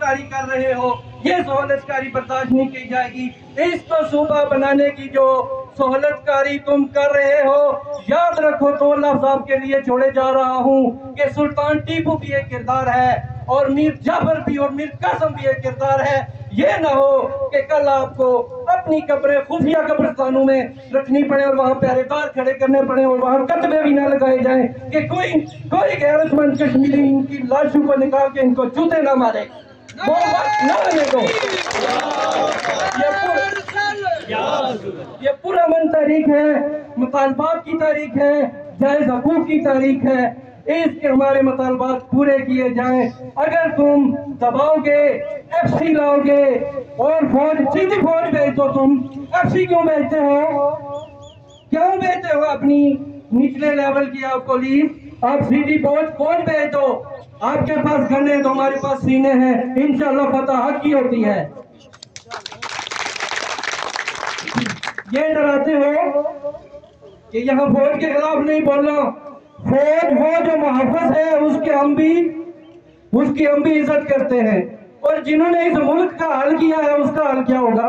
सहूलतकारी कर रहे हो, ये सहूलतकारी बर्दाश्त नहीं की जाएगी। इसको सूबा बनाने की जो सहूलतकारी तुम कर रहे हो, याद रखो तोला साहब के लिए छोड़े जा रहा हूँ कि सुल्तान टीपू भी एक किरदार है और मीर जाफर भी और मीर कासिम भी एक किरदार है। ये ना हो कि कल आपको अपनी कब्रें खुफिया कब्रिस्तानों में रखनी पड़े और वहाँ पहरेदार खड़े करने पड़े और वहाँ कतबे भी ना लगाए जाएं कि कोई गैरतमंद कश्मीरी इनकी लाशों को निकाल के इनको जूते ना मारे। वो वक्त ना आने दो। ये पुरअमन तारीख है, मुतालबात की तारीख है, जायज हकूक की तारीख है। इसके हमारे मुतालबात पूरे किए जाएं। अगर तुम दबाओगे, एफसी लाओगे और फौज सीधी फौज भेज दो, तुम एफसी क्यों भेजते हो? क्यों भेजते हो अपनी निचले लेवल की आप पुलिस? आप सीधी फौज भेज दो। आपके पास गन है तो हमारे पास सीने हैं, इंशाल्लाह फतह हक की होती है। ये डराते हो कि यहाँ फौज के खिलाफ नहीं बोलना। फौज वो जो मुहफ़्फ़ज़ है उसकी हम भी इज्जत करते हैं, और जिन्होंने इस मुल्क का हल किया है उसका हल क्या होगा?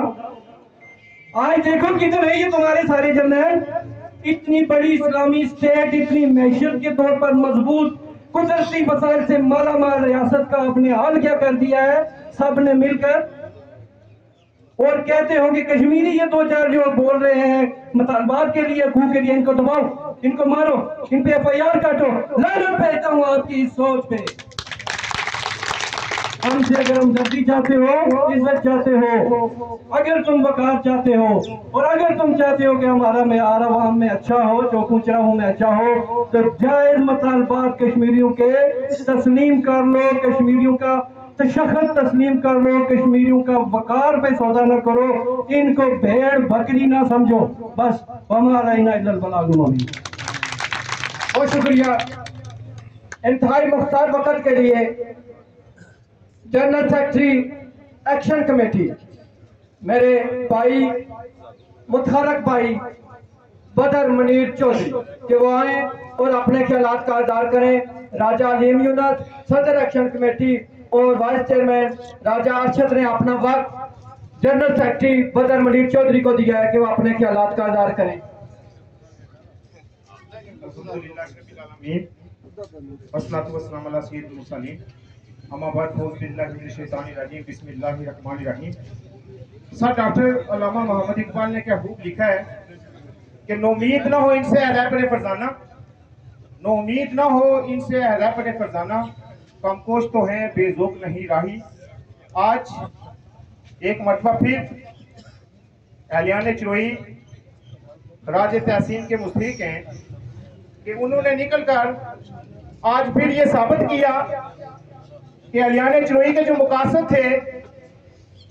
आज देखो किधर है ये तुम्हारे सारे जर्नल। इतनी बड़ी इस्लामी स्टेट, इतनी मैशत के तौर पर मजबूत, कुदरती वसाइल से माला माल रियासत का आपने हाल क्या कर दिया है सब ने मिलकर। और कहते हो कि कश्मीरी ये दो चार जो बोल रहे हैं मुतालबात के लिए, खून के लिए, इनको दबाओ, इनको मारो, इन पे FIR काटो। लानत भेजता हूँ आपकी इस सोच पे। हमसे अगर हम जल्दी चाहते हो, इज्जत चाहते हो, अगर तुम वकार चाहते हो, और अगर तुम चाहते हो कि हमारा मेयार अवाम में अच्छा हो, चौकू चौराहों में अच्छा हो, तो जायज मुतालबात कश्मीरियों के तस्लीम कर लो, कश्मीरियों का तशख्खुस तस्लीम कर लो, कश्मीरियों का वकार पे सौदा न करो, इनको भेड़ बकरी ना समझो। बस हमारा इल्लल बलागुल मुबीन। बहुत शुक्रिया। इंतहाई मुख्तार वक्त के लिए जनरल सेक्रेटरी एक्शन कमेटी मेरे भाई मुतहरक भाई बदर मनीर चौधरी कि वो आए और अपने ख्यालात का इज़हार करें। राजा अलीम यूनुस सदर एक्शन कमेटी और वाइस चेयरमैन राजा अरशद ने अपना वक्त जनरल सेक्रेटरी बदर मनीर चौधरी को दिया है कि वो अपने ख्यालात का इज़हार करें। सर डॉक्टर अल्लामा मोहम्मद इकबाल ने क्या खूब लिखा है कि नोमीद ना हो इनसे अहदा पड़े फरजाना, नोमीद ना हो इनसे अहदा पड़े फरजाना, कमकोश तो हैं बेज़ौक़ नहीं राही। आज एक मरतबा फिर अहलियान चिरोई राज तहसीन के मुस्तहिक हैं कि उन्होंने निकलकर आज फिर ये साबित किया कि अहलियान चिरोई के जो मुकासद थे,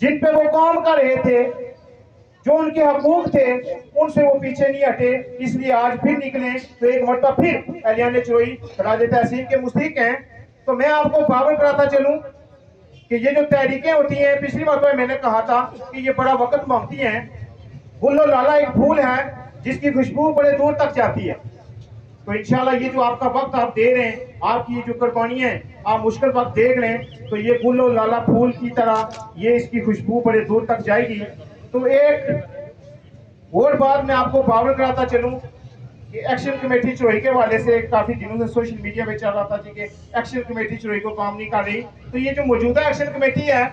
जिन पे वो काम कर रहे थे, जो उनके हकूक थे, उनसे वो पीछे नहीं हटे। इसलिए आज फिर निकले तो एक मरतबा फिर अहलियान चिरोई राज तहसीन के मुस्तहिक हैं। तो मैं आपको बावर कराता चलूं कि ये जो तहरीकें होती हैं, पिछली बार मैंने कहा था कि ये बड़ा वक्त मांगती हैं। गुल्लो लाला एक फूल है जिसकी खुशबू बड़े दूर तक जाती है। तो इंशाल्लाह ये जो आपका वक्त आप दे रहे हैं, आपकी ये जो कुर्बानियां हैं, आप मुश्किल वक्त देख लें, तो ये गुल्लो लाला फूल की तरह ये इसकी खुशबू बड़े दूर तक जाएगी। तो एक और बात मैं आपको बावर कराता चलूं कि एक्शन कमेटी चिरोई के वाले से काफ़ी दिनों से सोशल मीडिया पे चल रहा था जी कि एक्शन कमेटी चिरोई को काम नहीं कर रही। तो ये जो मौजूदा एक्शन कमेटी है,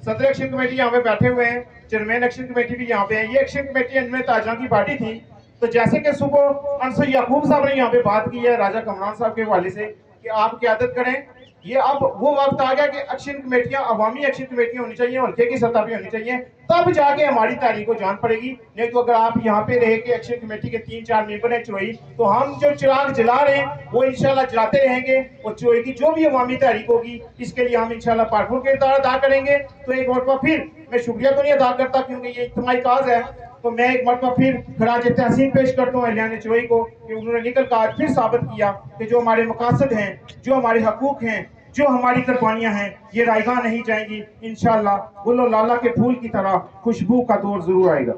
सदर एक्शन कमेटी यहाँ पे बैठे हुए हैं, चेयरमैन एक्शन कमेटी भी यहाँ पे है। ये एक्शन कमेटी इनमें ताजा की पार्टी थी। तो जैसे कि सुबह अंसर याकूब साहब ने यहाँ पे बात की है राजा कमरान साहब के हवाले से कि आप क़यादत करें, ये अब वो वक्त आ गया कि एक्शन कमेटियां, अवामी एक्शन कमेटियां होनी चाहिए, हल्के की सतह पे होनी चाहिए, तब जाके हमारी तारीख को जान पड़ेगी। नहीं तो अगर आप यहाँ पे रहे कि एक्शन कमेटी के 3-4 मेंबर हैं चिरोई, तो हम जो चिराग जला रहे हैं वो इंशाल्लाह जलाते रहेंगे, और चिरोई की जो भी अवामी तारीख होगी इसके लिए हम इंशाल्लाह भरपूर किरदार अदा करेंगे। तो एक मरतबा फिर मैं शुक्रिया तो नहीं अदा करता क्योंकि ये इज्तिमाई काज है, तो मैं एक मरतबा फिर खराज तहसीन पेश करता हूँ अहलियान चिरोई को कि उन्होंने निकल कर आज फिर साबित किया कि जो हमारे मकासद हैं, जो हमारे हकूक हैं, जो हमारी कुर्बानियां हैं, ये रायगा नहीं जाएंगी। इंशाल्लाह गुल्लो लाला के फूल की तरह खुशबू का दौर जरूर आएगा।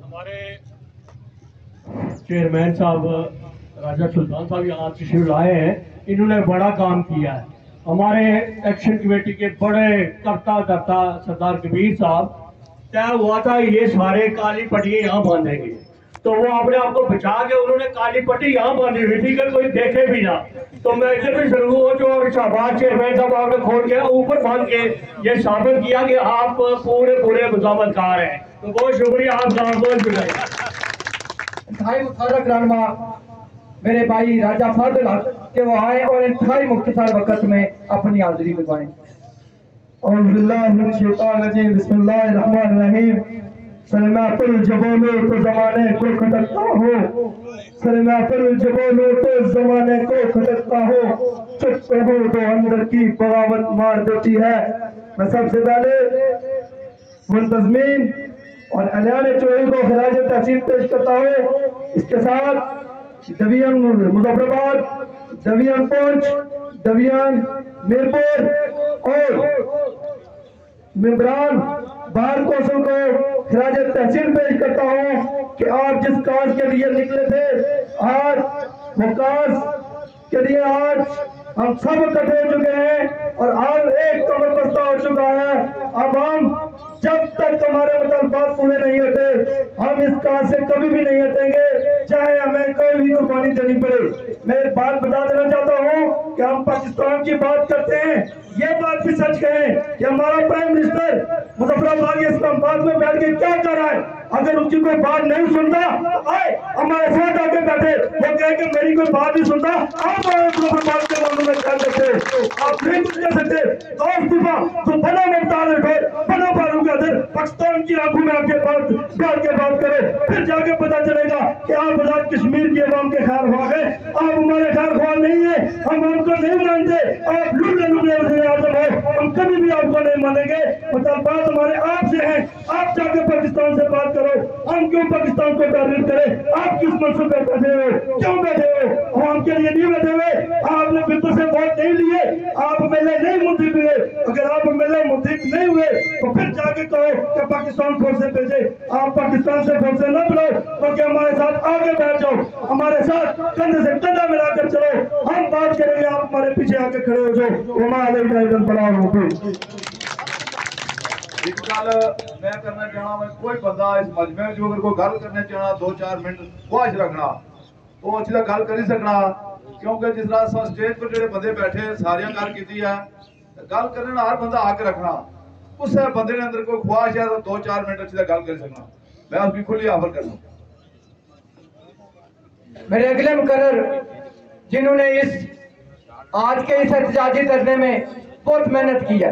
हमारे चेयरमैन साहब राजा सुल्तान साहब यहाँ तशरीफ लाए हैं, इन्होंने बड़ा काम किया है। हमारे एक्शन कमेटी के बड़े करता करता सरदार कबीर साहब तय हुआ था ये सारे काली पट्टियाँ यहाँ बांधेंगे, तो वो अपने आप को बचा के उन्होंने काली पट्टी यहाँ बांधी हुई थी कि कोई देखे भी ना। तो मैं इधर शुरू हो जो और शाहबाज चेयरमैन साहब आपने खोल के ऊपर बांध के ये साबित किया कि आप पूरे पूरे मुजामतकार हैं। तो बहुत शुक्रिया आप साहब, बहुत शुक्रिया। इंतहाई मुबारक रहनुमा मेरे भाई राजा फाजिल हक के वो आए और इंतहाई मुख्तसर वक्त में अपनी हाजिरी दिखाएं। बिस्मिल्लाहिर्रहमानिर्रहीम। सलमा पर जबोलो तो जमाने को खटकता हो, सलमा पर जबोलो तो जमाने को खटकता हो, चुप हो तो अंदर की बगावत मार देती है। मैं सबसे पहले मुंतजमीन और अलियान चोरी को खराज तहसीन पेश करता हूँ। इसके साथ division Muzaffarabad, division Poonch, division Mirpur और मेंबरान बार कौंसिल को खराज तहसीन पेश करता हूँ कि आप जिस काज के लिए निकले थे, आज वो काज के लिए आज हम सब इकट्ठे हो चुके हैं और आज एक कमर बस्ता हो चुका है। अब हम जब तक हमारे मुतालबात पूरे नहीं होते हम इस काज से कभी भी नहीं हटेंगे, चाहे हमें कोई भी कुर्बानी देनी पड़े। मैं एक बात बता देना चाहता हूँ कि हम पाकिस्तान की बात करते हैं, ये बात भी सच कहें कि हमारा प्राइम मिनिस्टर मुजफ्फराबाद या इस्लामाबाद में बैठ के क्या कर रहा है। अगर उसकी कोई बात नहीं सुनता आए हमारे साथ आके बैठे, वो कहे कि मेरी कोई बात नहीं सुनता, आप मुजफ्फराबाद के मामले में क्या करते, आप नहीं कुछ कर सकते। तो बना मुख्तार बना फारूक पाकिस्तान की आंखों में आपके पास बैठ के बात करे, फिर जाके पता चलेगा कि आप आजाद कश्मीर के अवाम के खैर ख्वाह हैं। आप हमारे खैर ख्वाह नहीं है, हम आपको नहीं मानते, आप लुटे लुटे वज़ीर आज़म हो, हम कभी भी आपको नहीं मानेंगे। मतलब बात हमारे आपसे है, आप जाके पाकिस्तान से बात करो, हम क्यों पाकिस्तान को टारगेट करें। आप किस मंसूब पे बैठे हो, क्यों बैठे हो, हम के लिए नहीं बैठे हुए। आपने बिल्कुल से वोट नहीं लिए, आप मेले नहीं मुंतखब हुए। अगर आप मेले मुंतखब नहीं हुए तो फिर जाके कहो कि पाकिस्तान फोर्सें भेजे। आप पाकिस्तान से फोर्सें न बुलाओ, बल्कि हमारे साथ आगे बैठ जाओ, हमारे साथ कंधे से कंधा मिलाकर चलो, हम बात करेंगे, आप हमारे पीछे आके खड़े हो जाओ। एक गल मैं करना चाहना, मैं कोई बंदा इस मजमे जो अगर कोई गल करना चाहना 2-4 मिनट ख्वाहिश रखना तो अच्छी गल कर ही सकना, क्योंकि जिस तरह स्टेज पर जो बंदे बैठे सारिया गल की है, गल करने हर बंदा हक रखना, उस बंदे ने अंदर कोई ख्वाहिश है तो 2-4 मिनट अच्छी गल कर सकना, मैं उसकी खुली ऑफर करना। मेरे अगले मुकर्रर जिन्होंने इस आज के इस एहतजाजी धरने में बहुत मेहनत की है,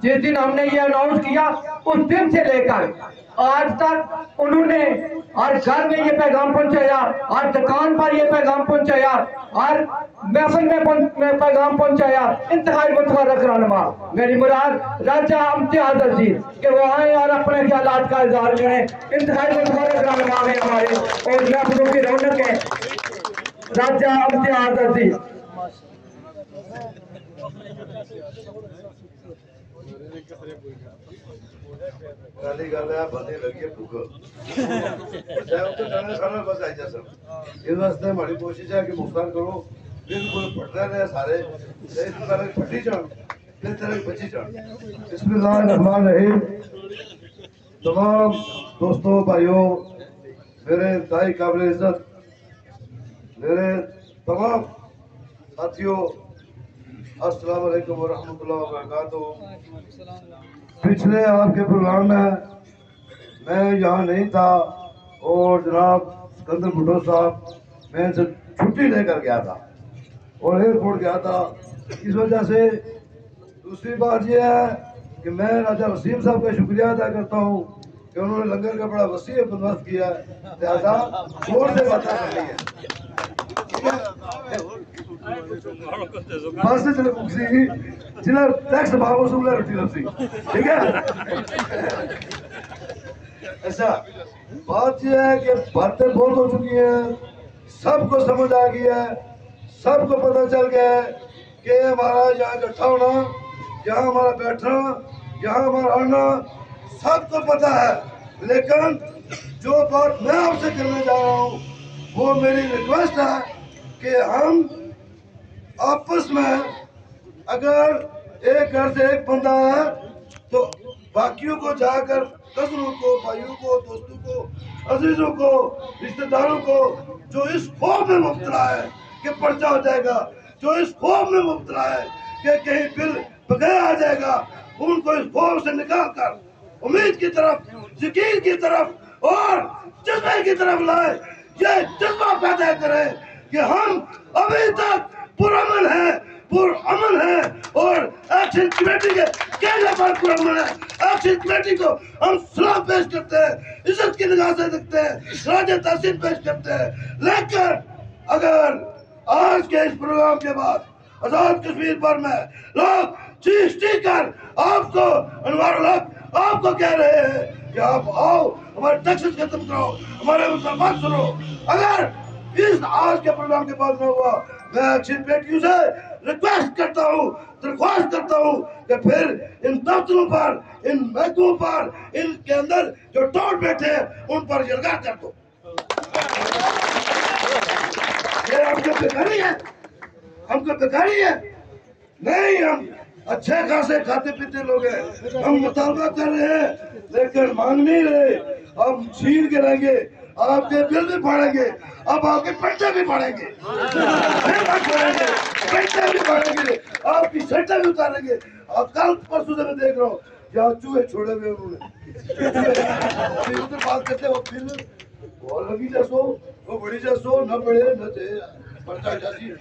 जिस दिन हमने ये अनाउंस किया उस दिन से लेकर आज तक उन्होंने हर घर में ये पैगाम पहुंचाया, हर दुकान पर ये पैगाम पहुंचाया, हर महफिल में पैगाम पहुंचाया। इंतहाई मुतबरक रहनुमा मेरी मुराद राजा इम्तियाज अजीज के वो आए और अपने ख्यालात का इजहार करें। इंतहाई मुतबरक रहनुमा में हमारे और महफिलों की रौनक है राजा इम्तियाज अजीज। पहली गल है बंदे लगी भूख खाना बस आई जा सब इस वास्ते हमारी कोशिश है कि मुख्तार करो बिल्कुल पढ़ रहे सारे फटी जान फिर तरह बची जान। बिस्मिल्लाहिर्रहमानिर्रहीम। तमाम दोस्तों भाइयों, मेरे इंतहाई काबिल इज्जत मेरे तमाम साथियों, अस्सलाम वालेकुम व रहमतुल्लाहि व बरकातुहू। पिछले आपके प्रोग्राम में मैं यहाँ नहीं था और जनाब सिकंदर भुट्टो साहब मैं से छुट्टी लेकर गया था और एयरपोर्ट गया था। इस वजह से दूसरी बात यह है कि मैं राजा वसीम साहब का शुक्रिया अदा करता हूँ कि उन्होंने लंगर का बड़ा वसी बंदोबस्त किया है, लिहाजा जोर से बात करनी है। बस जिला टैक्स भाव वसूल रोटी लपसी, ठीक है। ऐसा बात यह है कि बातें बहुत हो चुकी हैं, सबको समझ आ गई है, सबको पता चल गया है कि हमारा यहाँ इकट्ठा होना, यहाँ हमारा बैठना, यहाँ हमारा आना सबको पता है। लेकिन जो बात मैं आपसे करने जा रहा हूँ वो मेरी रिक्वेस्ट है کہ ہم آپس میں اگر ایک گھر سے ایک بندہ ہے تو باقیوں کو جا کر کزنوں کو، بھائیوں کو، دوستوں کو، عزیزوں کو، رشتہ داروں کو جو اس خوف میں مبتلا ہے کہ پرچہ ہو جائے گا، جو اس خوف میں مبتلا ہے کہ کہیں بل بغیر آ جائے گا، ان کو اس خوف سے نکال کر امید کی طرف، یقین کی طرف اور جذبے کی طرف لائے، یہ جذبہ پیدا کرے کہ ہم ابھی تک پرامن ہیں، پرامن ہیں اور ایکشن کمیٹی کے کہنے پر پرامن ہے۔ ایکشن کمیٹی کو ہم سلام پیش کرتے ہیں، عزت کی نگاہ سے دیکھتے ہیں، راج تحسین پیش کرتے ہیں، لیکن اگر آج کے اس پروگرام کے بعد آزاد کشمیر پر میں لوگ چیخ کر آپ کو انوار الحق آپ کو کہہ رہے ہیں کہ آپ آؤ ہمارے ٹیکسز ختم کرو، ہمارے مسلمان سنو، اگر اس آج کے پروگرام کے بعد میں ہوا، میں ایکشن کمیٹیوں سے ریکویسٹ کرتا ہوں، درخواست کرتا ہوں کہ پھر ان دفتروں پر، ان محکموں پر، ان کے اندر جو ٹوٹ بیٹھے ہیں ان پر یلغار کر دو۔ یہ ہم کو بیکاری ہے، ہم کو بیکاری ہے نہیں، ہم اچھے خاصے کھاتے پیتے لوگ ہیں، ہم مطالبہ کر رہے ہیں لیکن مانگ نہیں رہے، ہم چھین کے رہیں گے، آپ کے بل بھی پھاڑیں گے، اب آپ کے پنٹے بھی پھاڑیں گے، پنٹے بھی پھاڑیں گے، آپ کی شرٹیں بھی اتاریں گے۔ اور کل پرسوں سے میں دیکھ رہا ہوں یہاں چوہے چھوڑے ہوئے انہوں نے ادھر بات کرتے وہ پھر وہ لگی جیسو وہ بڑی جیسو نہ بڑے نہ دے پرچہ جیسی۔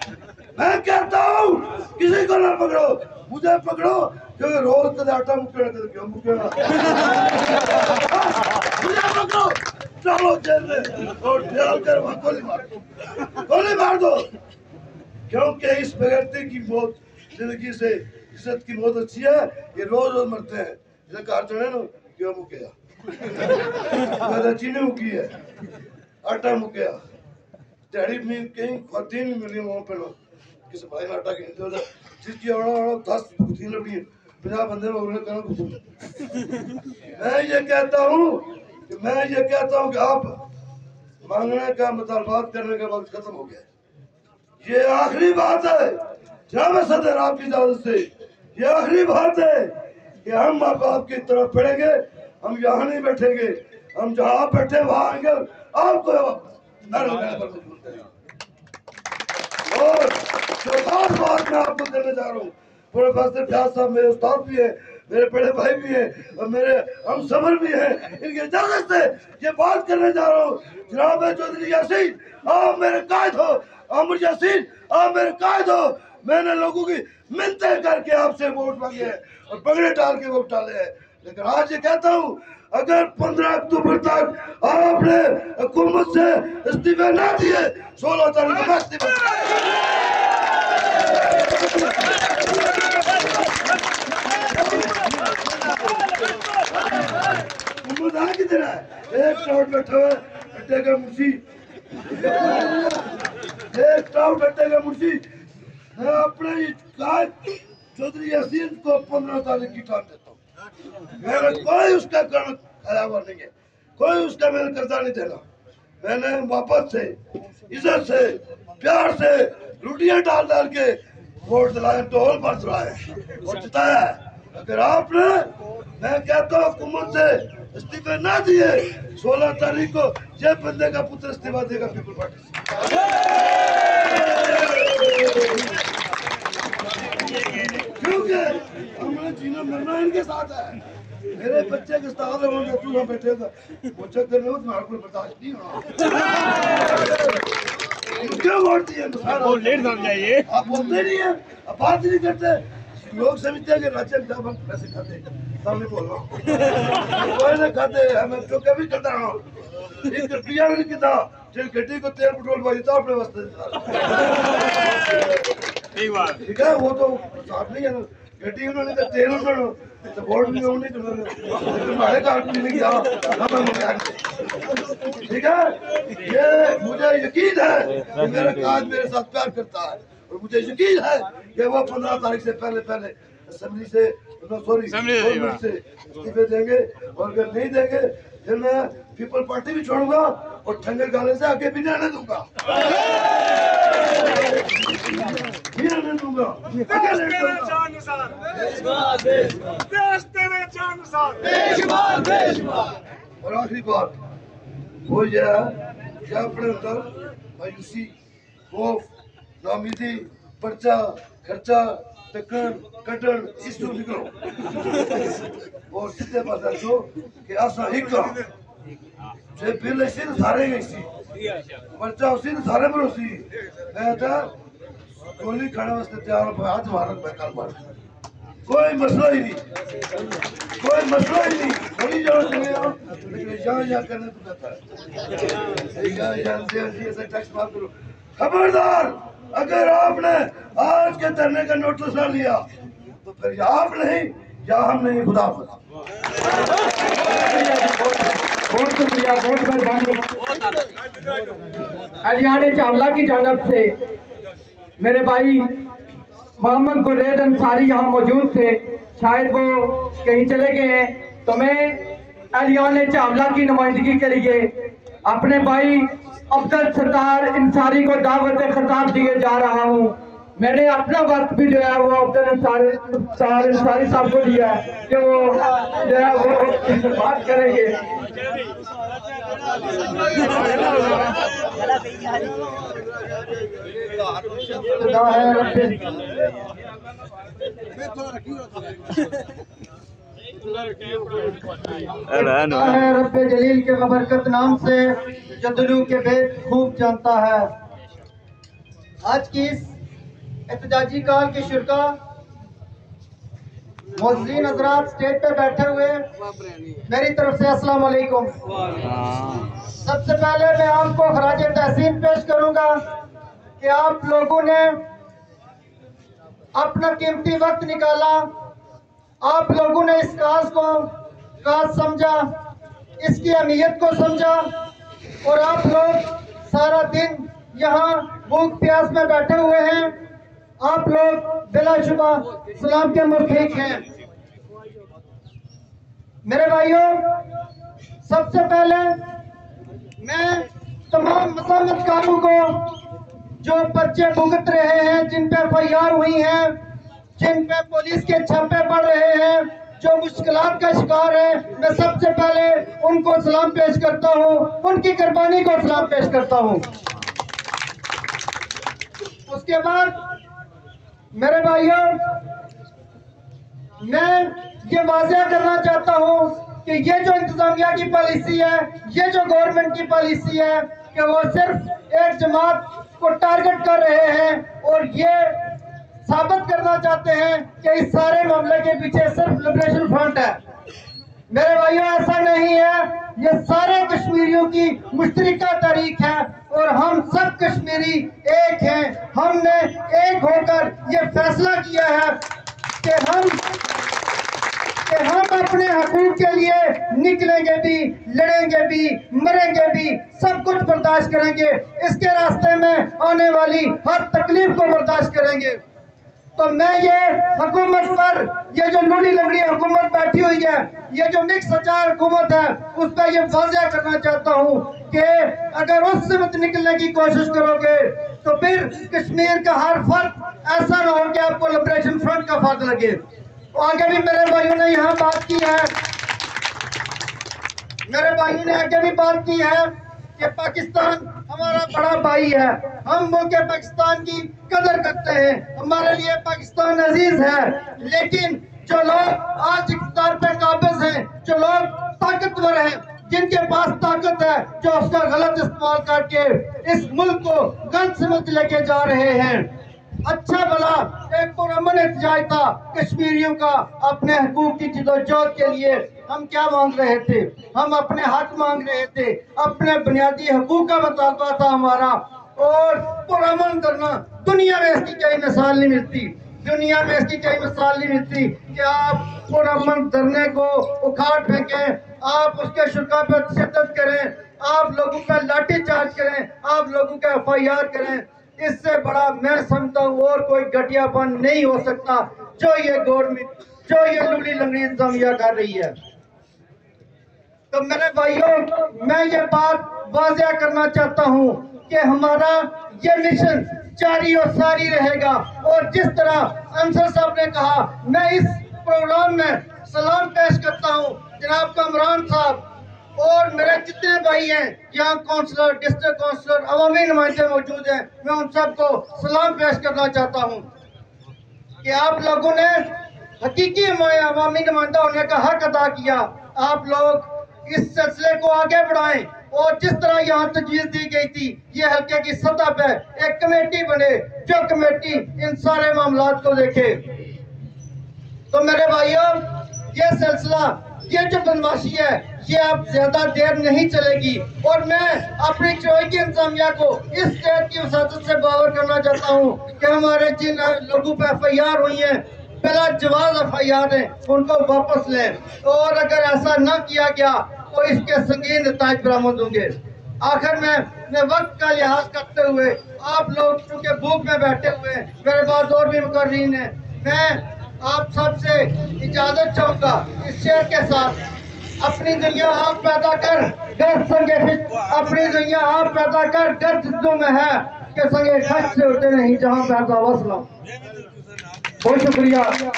میں کہتا ہوں کسی کو نہ پکڑو، مجھے پکڑو کیونکہ روز کدے آٹا مکڑا کدے کیوں مکڑا، مجھے پکڑو چلو جیل میں اور ڈال کر وہاں گولی مار دو، کیونکہ اس بغیرتی کی موت زندگی سے عزت کی موت اچھی ہے، یہ روز روز مرتے ہیں۔ جیسے کار چڑھے نا کیوں مکیا، چینی مکی ہے، آٹا مکیا، تیڑی میں کہیں خواتین بھی ملی وہاں پہ لوگ کسی بھائی نے آٹا کی نہیں دیا جس کی اوڑا 10 کتین لڑی ہیں 50 بندے میں انہیں کہنا کتوں۔ میں یہ کہتا ہوں کہ آپ مانگنے کا مطالبات کرنے کا وقت ختم ہو گیا، یہ آخری بات ہے جناب صدر آپ کی اجازت سے، یہ آخری بات ہے کہ ہم آپ کی طرف پڑیں گے، ہم یہاں نہیں بیٹھیں گے، ہم جہاں آپ بیٹھے وہاں آئیں گے، آپ کو نہ لگانے پر مجبور کریں گے۔ اور جو خاص بات میں آپ کو کرنے جا رہا ہوں، پروفیسر فیاض صاحب میرے استاد بھی ہیں، میرے بڑے بھائی بھی ہیں اور میرے ہم سفر بھی ہیں، ان کی اجازت سے یہ بات کرنے جا رہا ہوں۔ جناب چودھری یاسین آپ میرے قائد ہو، عامر یاسین آپ میرے قائد ہو، میں نے لوگوں کی منتیں کر کے آپ سے ووٹ مانگے ہیں اور پگڑے ڈال کے ووٹ ڈالے ہیں، لیکن آج یہ کہتا ہوں اگر 15 اکتوبر تک آپ نے حکومت سے استعفے نہ دیے 16 تاریخ میں استعفے حکومت آ کدھر ہے؟ ایک ٹاؤٹ بیٹھا ہے اٹے کا مرسی، ایک ٹاؤٹ اٹے کا مرسی، میں اپنے قائد چودھری یاسین کو 15 تاریخ کی ٹائم دیتا ہوں، میرا کوئی اس کا کرم کھایا ہوا نہیں ہے، کوئی اس کا میں نے قرضہ نہیں دینا، میں نے محبت سے، عزت سے، پیار سے روٹیاں ڈال ڈال کے ووٹ دلائے، ٹول پر دلائے اور جتایا ہے۔ اگر آپ نے میں کہتا ہوں حکومت سے استعفے نہ دیے 16 تاریخ کو یہ بندے کا پتر استعفا دے گا پیپل پارٹی سے، کیونکہ ہم نے جینا مرنا ان کے ساتھ ہے۔ میرے بچے کے استاد ہوں گے تو بیٹھے گا مجھے کرنے ہو تمہارا کوئی برداشت نہیں ہونا، کیوں ووٹ دیے آپ بولتے نہیں ہیں، آپ بات نہیں کرتے، لوگ سمجھتے ہیں کہ راجہ صاحب ہم پیسے کھاتے ہیں، سب نہیں بول رہا ہوں کوئی نہیں کھاتے، ہمیں جو کبھی کرتا ہوں ایک روپیہ بھی نہیں کتا جن گھٹی کو تیل پٹرول بھائی تھا اپنے واسطے ٹھیک ہے، وہ تو صاحب نہیں ہے نا، گھٹی انہوں نے تیل انہوں نے تو ووٹ بھی انہوں نے تمہارے کارڈ بھی نہیں کیا ہمیں مکان ٹھیک ہے۔ یہ مجھے یقین ہے کہ میرا قائد میرے ساتھ پیار کرتا ہے اور مجھے یقین ہے کہ وہ 15 تاریخ سے پہلے اسمبلی سے سوری گورنمنٹ سے استعفے دیں گے، اور اگر نہیں دیں گے फिर मैं पीपल पार्टी भी छोड़ूंगा और ठंडे गाले से आगे भी नहीं आने दूंगा, भी आने दूंगा। और आखिरी बात वो ये है कि अपने अंदर मायूसी, खौफ, नाउमीदी, पर्चा, खर्चा, टक्कर, कटन इस तो निकलो और सीधे बात है कि ऐसा ही काम जे बिल ऐसे सारे गई सी पर्चा उसी ने सारे भरोसी मैं था गोली खाने वास्ते तैयार हो आज मारक मैं कल मार कोई मसला ही नहीं, कोई मसला ही नहीं। बड़ी जरूरत नहीं है लेकिन यहाँ करने को कहता है यहाँ ऐसा टैक्स माफ करो। खबरदार अगर आपने आज के धरने का नोटिस ना लिया तो फिर या आप नहीं या हम नहीं, खुदा बहुत शुक्रिया, बहुत मेहरबानी। अलियाने चावला की जानब से मेरे भाई मोहम्मद गुरैद अंसारी यहाँ मौजूद थे, शायद वो कहीं चले गए हैं, तो मैं अलियाने चावला की नुमाइंदगी के लिए अपने भाई अब्दुल सत्तार अंसारी को दावत खिताब दिए जा रहा हूँ। मैंने अपना वक्त भी जो है वो अब्दुल अंसारी साहब को दिया है कि वो जो है वो बात करेंगे। रब्बे जलील के बरकत नाम से जदलू के भेद खूब जानता है। आज की इस एहतजाजी काल के शुरका मोज़ीन हज़रात स्टेज पे बैठे हुए मेरी तरफ से अस्सलाम वालेकुम। सबसे पहले मैं आपको खराज तहसीन पेश करूंगा कि आप लोगों ने अपना कीमती वक्त निकाला, आप लोगों ने इस काज समझा, इसकी अहमियत को समझा और आप लोग सारा दिन यहाँ भूख प्यास में बैठे हुए हैं। आप लोग बिलाशुबा सलाम के मुस्तहिक हैं। मेरे भाइयों, सबसे पहले मैं तमाम मज़ामतकारों को जो पर्चे भुगत रहे हैं, जिन पे FIR हुई हैं, जिन पे पुलिस के छापे पड़ रहे हैं, जो मुश्किलात का शिकार है, मैं सबसे पहले उनको सलाम पेश करता हूँ, उनकी कुर्बानी को सलाम पेश करता हूँ। उसके बाद मेरे भाइयों, मैं ये वाज़ेह करना चाहता हूँ कि ये जो इंतजामिया की पॉलिसी है, ये जो गवर्नमेंट की पॉलिसी है कि वो सिर्फ एक जमात को टारगेट कर रहे हैं और ये साबित करना चाहते हैं कि इस सारे मामले के पीछे सिर्फ लिबरेशन फ्रंट है। मेरे भाइयों, ऐसा नहीं है, ये सारे कश्मीरियों की मुश्तरका तारीख है और हम सब कश्मीरी एक हैं। हमने एक होकर ये फैसला किया है कि हम अपने हकूक के लिए निकलेंगे भी, लड़ेंगे भी, मरेंगे भी, सब कुछ बर्दाश्त करेंगे। इसके रास्ते में आने वाली हर तकलीफ को बर्दाश्त करेंगे। तो मैं ये हुकूमत पर, ये जो लूली लंगड़ी हुकूमत बैठी हुई है, ये जो मिक्स अचार हुकूमत है, उस पर ये वाज़ेह करना चाहता हूँ कि अगर उससे मत निकलने की कोशिश करोगे तो फिर कश्मीर का हर फर्द ऐसा ना हो कि आपको लिबरेशन फ्रंट का फर्द लगे। तो आगे भी मेरे भाइयों ने यहाँ बात की है, मेरे भाइयों ने आगे भी बात की है कि पाकिस्तान हमारा बड़ा भाई है, हम मुल्क पाकिस्तान की कदर करते हैं, हमारे लिए पाकिस्तान अजीज है। लेकिन जो लोग आज इख्तियार पे काबिज हैं, जो लोग ताकतवर हैं, जिनके पास ताकत है, जो उसका गलत इस्तेमाल करके इस मुल्क को गलत समझ लेके जा रहे हैं। अच्छा भला एक पुरअमन एहतजाज था कश्मीरियों का, अपने हकूक की जिदोजहद के लिए हम क्या मांग रहे थे? हम अपने हक मांग रहे थे, अपने बुनियादी हकूक का मुतालबा था हमारा। और पुरअमन करना, दुनिया में इसकी कोई मिसाल नहीं मिलती, दुनिया में इसकी कोई मिसाल नहीं मिलती कि आप पुरअमन धरने को उखाड़ फेंकें, आप उसके शुरा पर तशद्दुद करें, आप लोगों का लाठी चार्ज करें, आप लोगों का FIR करें। इससे बड़ा मैं समझता हूँ और कोई घटियापन नहीं हो सकता जो ये गवर्नमेंट, जो ये लूली लंगड़ी इंतजामिया कर रही है। تو میرے بھائیوں میں یہ بات واضح کرنا چاہتا ہوں کہ ہمارا یہ مشن جاری و ساری رہے گا، اور جس طرح انصر صاحب نے کہا، میں اس پروگرام میں سلام پیش کرتا ہوں جناب کامران صاحب اور میرے جتنے بھائی ہیں یہاں کونسلر، ڈسٹرکٹ کونسلر، عوامی نمائندے موجود ہیں، میں ان سب کو سلام پیش کرنا چاہتا ہوں کہ آپ لوگوں نے حقیقی عوامی نمائندہ ہونے کا حق ادا کیا۔ آپ لوگ اس سلسلے کو آگے بڑھائیں، اور جس طرح یہاں تجویز دی گئی تھی یہ حلقے کی سطح پہ ایک کمیٹی بنے جو کمیٹی ان سارے معاملات کو دیکھے۔ تو میرے بھائیوں یہ سلسلہ، یہ جو بدماشی ہے یہ اب زیادہ دیر نہیں چلے گی، اور میں اپنی چروئی کی انتظامیہ کو اس اسٹیٹ کی وساطت سے باور کرنا چاہتا ہوں کہ ہمارے جن لوگوں پہ ایف آئی آر ہوئی ہیں، بلا جواز ایف آئی آر ہیں، ان کو واپس لیں، اور اگر ایسا نہ کیا گیا تو اس کے سنگین نتائج برآمد ہوں گے۔ آخر میں وقت کا لحاظ کرتے ہوئے آپ لوگ چونکہ بھوک میں بیٹھے ہوئے ہیں، میرے پاس اور بھی مقررین ہیں، میں آپ سب سے اجازت چاہوں گا اس شعر کے ساتھ: اپنی دنیا آپ پیدا کر گر سنگے خش، اپنی دنیا آپ پیدا کر گر جدوں میں ہے کہ سنگے خش سے ہوتے نہیں جہاں پیدا وصلہ۔ بہت شکریہ۔